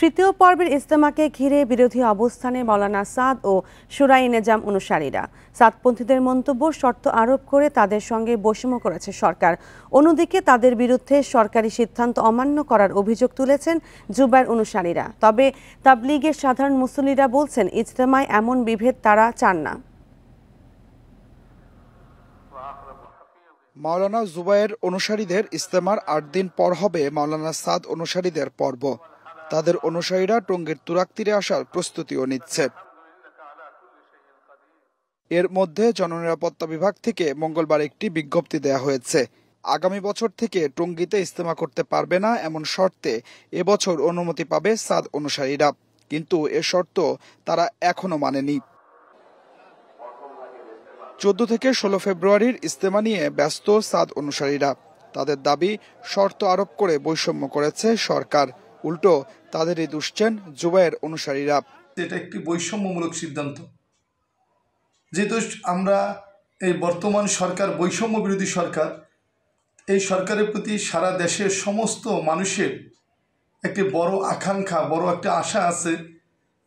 তৃতীয় পর্বের ইজতেমাকে ঘিরে বিরোধী অবস্থানে মাওলানা সাদ ও শুরাই নেজাম অনুসারীরা। সাদপন্থীদের মন্তব্য শর্ত আরোপ করে তাদের সঙ্গে বৈষম্য করেছে সরকার। অন্যদিকে তাদের বিরুদ্ধে সরকারি সিদ্ধান্ত অমান্য করার অভিযোগ তুলেছেন জুবায়ের অনুসারীরা। তবে তাবলীগের সাধারণ মুসল্লিরা বলছেন, ইজতেমায় এমন বিভেদ তারা চান না। মাওলানা জুবায়ের অনুসারীদের ইজতেমার ৮ দিন পর হবে মাওলানা সাদ অনুসারীদের পর্ব। তাদের অনুসারীরা টঙ্গীর তুরাগ তীরে আসার প্রস্তুতিও নিচ্ছে। এর মধ্যে জননিরাপত্তা বিভাগ থেকে মঙ্গলবার একটি বিজ্ঞপ্তি দেয়া হয়েছে। আগামী বছর থেকে টঙ্গীতে ইজতেমা করতে পারবে না এমন শর্তে এবছর অনুমতি পাবে সাদ অনুসারীরা, কিন্তু এ শর্ত তারা এখনো মানেনি। 14 থেকে 16 ফেব্রুয়ারির ইজতেমা নিয়ে ব্যস্ত সাদ অনুসারীরা। তাদের দাবি, শর্ত আরোপ করে বৈষম্য করেছে সরকার। উল্টো তাদেরই দুষছেন জুবায়ের অনুসারীরা। এটা একটি বৈষম্যমূলক সিদ্ধান্ত। যেহেতু আমরা এই বর্তমান সরকার বৈষম্য বিরোধী সরকার, এই সরকারের প্রতি সারা দেশের সমস্ত মানুষের একটি বড় আকাঙ্ক্ষা, বড় একটা আশা আছে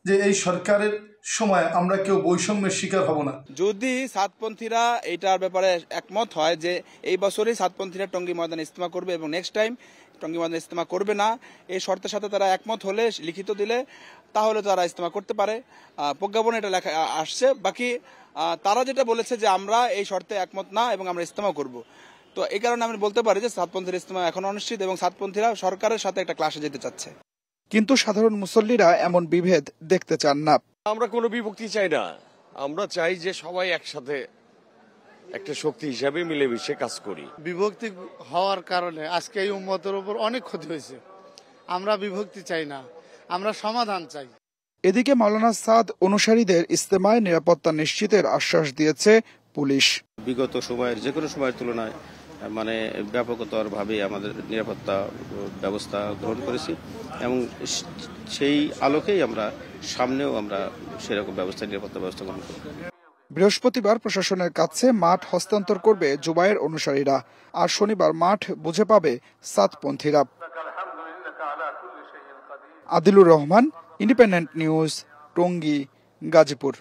যে এই সরকারের সময় আমরা কেউ বৈষম্যের শিকার হব না। যদি সাদপন্থীরা এইটার ব্যাপারে একমত হয় যে এই বছরই সাদপন্থীরা টঙ্গী ময়দানে ইজতেমা করবে এবং নেক্সট টাইম টঙ্গী ময়দানে ইজতেমা করবে না, এই শর্তের সাথে তারা একমত হলে, লিখিত দিলে, তাহলে তারা ইজতেমা করতে পারে। প্রজ্ঞাপনে এটা লেখা আসছে। বাকি তারা যেটা বলেছে যে আমরা এই শর্তে একমত না এবং আমরা ইজতেমা করব, তো এই কারণে আমি বলতে পারি যে সাদপন্থীর ইজতেমা এখন অনিশ্চিত এবং সাদপন্থীরা সরকারের সাথে একটা ক্লাসে যেতে চাচ্ছে। কিন্তু সাধারণ মুসল্লিরা এমন বিভেদ দেখতে চান না। আমরা কোনো বিভক্তি চাই না, আমরা চাই যে সবাই একসাথে একটা শক্তি হিসাবে মিলেমিশে কাজ করি। বিভক্তি হওয়ার কারণে আজকে এই উম্মতের উপর অনেক ক্ষতি হয়েছে। আমরা বিভক্তি চাই না, আমরা সমাধান চাই। এদিকে মাওলানা সাদ অনুসারীদের ইজতেমায় নিরাপত্তা নিশ্চিতের আশ্বাস দিয়েছে পুলিশ। বিগত সময়ের যে কোনো সময়ের তুলনায় ব্যাপকতর ভাবে আমাদের নিরাপত্তা ব্যবস্থা গ্রহণ করেছি এবং সেই আলোকেই আমরা সামনেও আমরা সেরকম নিরাপত্তা ব্যবস্থা গ্রহণ করব। বৃহস্পতিবার প্রশাসনের কাছে মাঠ হস্তান্তর করবে জুবায়ের অনুসারীরা, আর শনিবার মাঠ বুঝে পাবে সাদপন্থীরা। Adilur Rahman, independent news, Tongi, Gazipur.